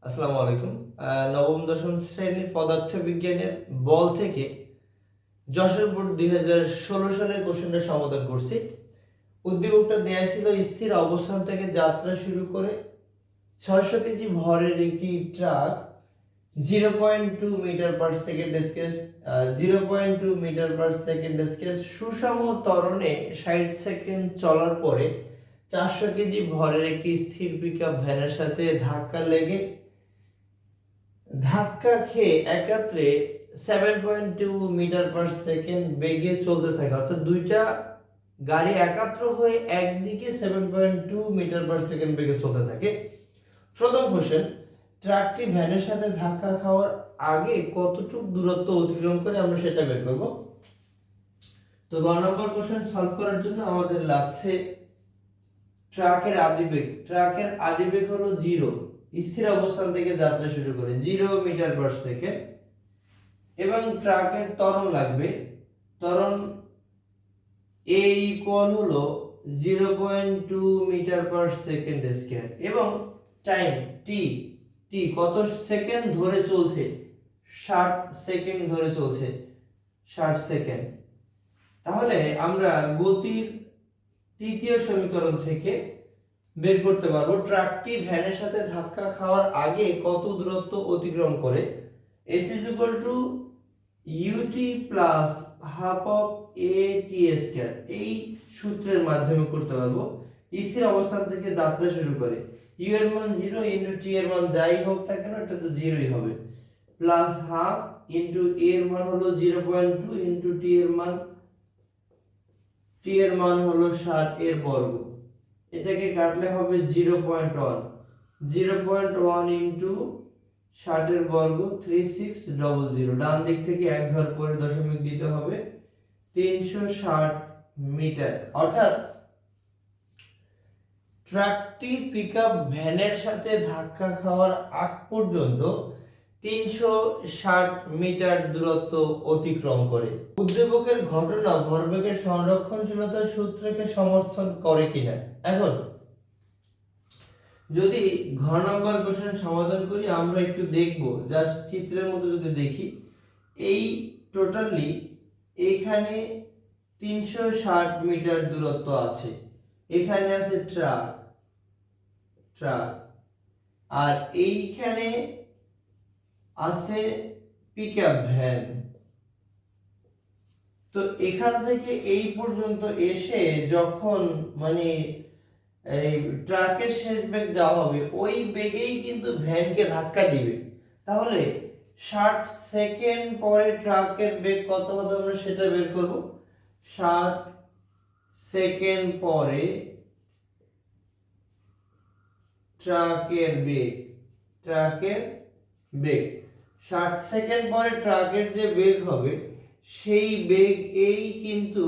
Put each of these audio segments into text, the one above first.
আসসালামু আলাইকুম। নবম দশম শ্রেণীর পদার্থ বিজ্ঞানের বল থেকে যশোর বোর্ড 2016 সালের কোশ্চেনটা সমাধান করছি। উদ্দীপকটা দেয়া ছিল স্থির অবস্থান থেকে যাত্রা শুরু করে 600 কেজি ভরের একটি truck 0.2 metre per second scale 0.2 metre per second scale সুষম ত্বরণে 60 সেকেন্ড চলার পরে 400 কেজি ভরের একটি স্থির পিকআপ ভ্যানের সাথে ধাক্কা খেয়ে একাত্রে 7.2 মিটার পার সেকেন্ড বেগে চলতে থাকে। অর্থাৎ দুইটা গাড়ি একাত্র হয়ে একদিকে 7.2 মিটার পার সেকেন্ড বেগে চলতে থাকে। প্রথম কোশ্চেন, ট্রাকটি ভ্যানের সাথে ধাক্কা খাওয়ার আগে কতটুকু দূরত্ব অতিক্রম করে, আমরা সেটা বের করব। তো গ নম্বর কোশ্চেন সলভ করার জন্য আমাদের লাগছে ট্রাকের আদিবেগ হলো 0, স্থির অবস্থান থেকে যাত্রা শুরু করে 0 মিটার পার সেকেন্ড, এবং ট্রাকের ত্বরণ লাগবে। ত্বরণ a ইকুয়াল হলো 0.2 মিটার পার সেকেন্ড স্কয়ার, এবং টাইম t কত সেকেন্ড ধরে চলছে, 60 সেকেন্ড ধরে চলছে, 60 সেকেন্ড। তাহলে আমরা গতির তৃতীয় সমীকরণ থেকে বের করতে পারবো ট্রাকটি ভ্যানের সাথে ধাক্কা খাওয়ার আগে কত দূরত্ব অতিক্রম করে। s is equal to ut plus half of at square, এই সূত্রের মাধ্যমে করতে পারবো। স্থির অবস্থান থেকে যাত্রা শুরু করে u এর মান 0 ইনটু t এর মান যাই হোক না কেন এটা তো 0ই হবে, প্লাস হাফ ইনটু a এর মান হলো 0.2 ইনটু t এর মান হলো 60 এর বর্গ। এটাকে কাটলে হবে 0.1 ইনটু 60 এর বর্গ 3600, ডান দিক থেকে এক ঘর পরে দশমিক দিতে হবে, 360 মিটার। অর্থাৎ ট্রাকটি পিকআপ ভ্যানের সাথে ধাক্কা খাওয়ার আগ পর্যন্ত 360 মিটার দূরত্ব অতিক্রম করে। উদ্দীপকের ঘটনা ভরবেগের সংরক্ষণশীলতার সূত্রকে সমর্থন করে কিনা। এখন যদি ঘ নম্বর কোশ্চেন সমাধান করি, আমরা একটু দেখব, জাস্ট চিত্রের মধ্যে যদি দেখি, এই টোটালি এখানে 360 মিটার দূরত্ব আছে, এখানে আছে ট্রাক, আর এইখানে আছে পিকআপ ভ্যান। তো এখান থেকে এই পর্যন্ত এসে যখন মানে এই ট্রাকের শেষ বেগ যাওয়া হবে, ওই বেগেই কিন্তু ভ্যানকে ধাক্কা দিবে। তাহলে 60 সেকেন্ড পরে ট্রাকের বেগ কত হবে আমরা সেটা বের করব। 60 সেকেন্ড পরে ট্রাকের বেগ 60 সেকেন্ড পরে ট্রাকের যে বেগ হবে সেই বেগ এই কিন্তু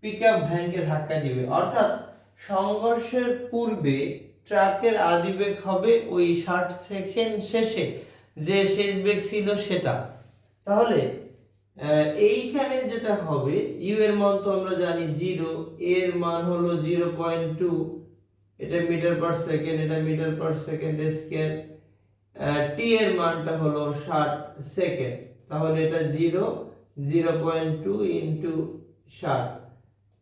পিকআপ ভ্যানকে ধাক্কা দিবে। অর্থাৎ সংঘর্ষের পূর্বে ট্রাকের আদিবেগ হবে ওই 60 সেকেন্ড শেষে যে শেষ বেগ ছিল সেটা। তাহলে এইখানে যেটা হবে, ইউ এর মান তো আমরা জানি 0, এর মান হলো 0.2, এটা মিটার পার সেকেন্ড, এটা মিটার পার সেকেন্ড স্কয়ার, টি এর মানটা হলো 60 সেকেন্ড, তাহলে এটা 0.2 ইনটু 60,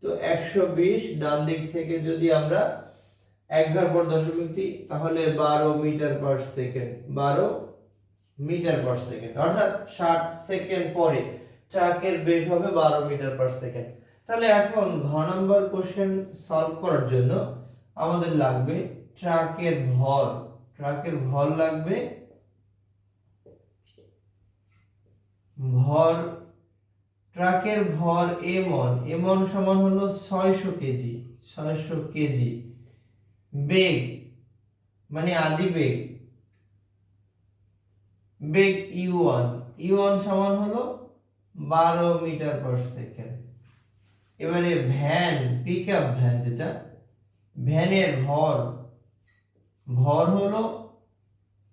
তো 120। ডান দিক থেকে যদি আমরা এক ঘর পর দশমিক দিই তাহলে 12 metre per second, 12 metre per second. অর্থাৎ 60 সেকেন্ড পরে ট্রাকের বেগ হবে 12 মিটার পার সেকেন্ড। তাহলে এখন ঘ নম্বর কোশ্চেন সলভ করার জন্য আমাদের লাগবে ট্রাকের ভর লাগবে, ট্রাকের ভর m1 সমান হলো 600 কেজি, বেগ মানে আদি বেগ u1 সমান হলো 12 মিটার পার সেকেন্ড। এবারে পিকআপ ভ্যান, যেটা ভ্যানের ভর হলো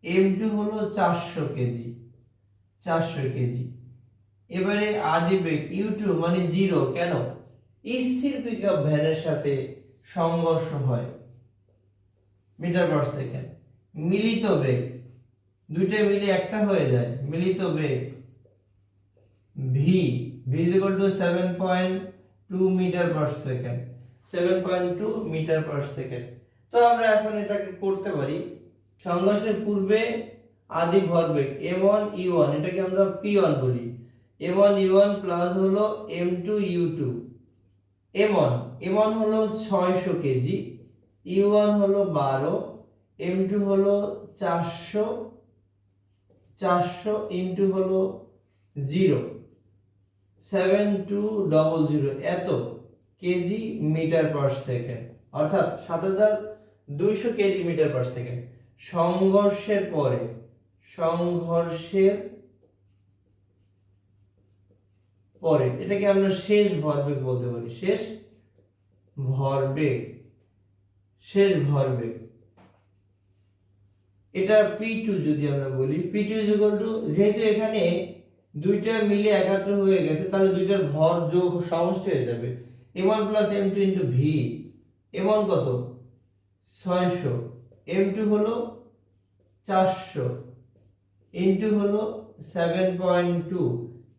m2 হলো 400 কেজি। এবারে আদিবেগ u2 মানে 0, কেন, স্থির পিকআপ ভ্যানের সাথে সংঘর্ষ হয়, মিটার পার সেকেন্ড। মিলিত বেগ দুইটা মিলে একটা হয়ে যায়, মিলিত বেগ v is equal to 7.2 metre per second, 7.2 metre per second. তো আমরা এখন এটাকে করতে পারি, সংঘর্ষের পূর্বে আদি ভরবেগ m1 u1, এটাকে আমরা p1 বলি, m1 u1 প্লাস হলো m2 u2। m1 হলো 600 কেজি, u1 হলো 12, m2 হলো 400 ইনটু হলো 07200 এত কেজি মিটার পার সেকেন্ড, অর্থাৎ 7200 কেজি মিটার পার সেকেন্ড। সংঘর্ষের পরে এটাকে আমরা শেষ ভরবেগ বলতে পারি, শেষ ভরবেগ। এটা p2 যদি আমরা বলি, p2 যেহেতু এখানে দুইটা মিলে একাত্র হয়ে গেছে, তাহলে দুইটার ভর যোগ সমষ্টি হয়ে যাবে, m1 plus m2 into v। m1 কত? 600, m2 হলো 400 ইনটু হলো 7.2,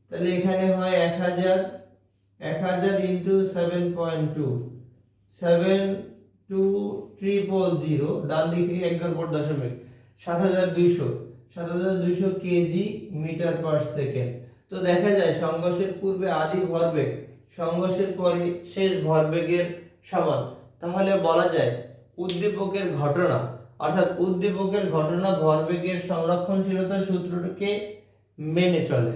তাহলে এখানে হয় 1000 ইনটু 7.2, 72300, ডান দিক থেকে এক ঘর পর দশমিক, 7200 কেজি মিটার পার সেকেন্ড। তো দেখা যায় সংঘর্ষের পূর্বে আদি ভরবেগ সংঘর্ষের পরে শেষ ভরবেগের সমান। তাহলে বলা যায় উদ্দীপকের ঘটনা, অর্থাৎ উদ্দীপকের ঘটনা ভরবেগের সংরক্ষণশীলতার সূত্রটাকে মেনে চলে।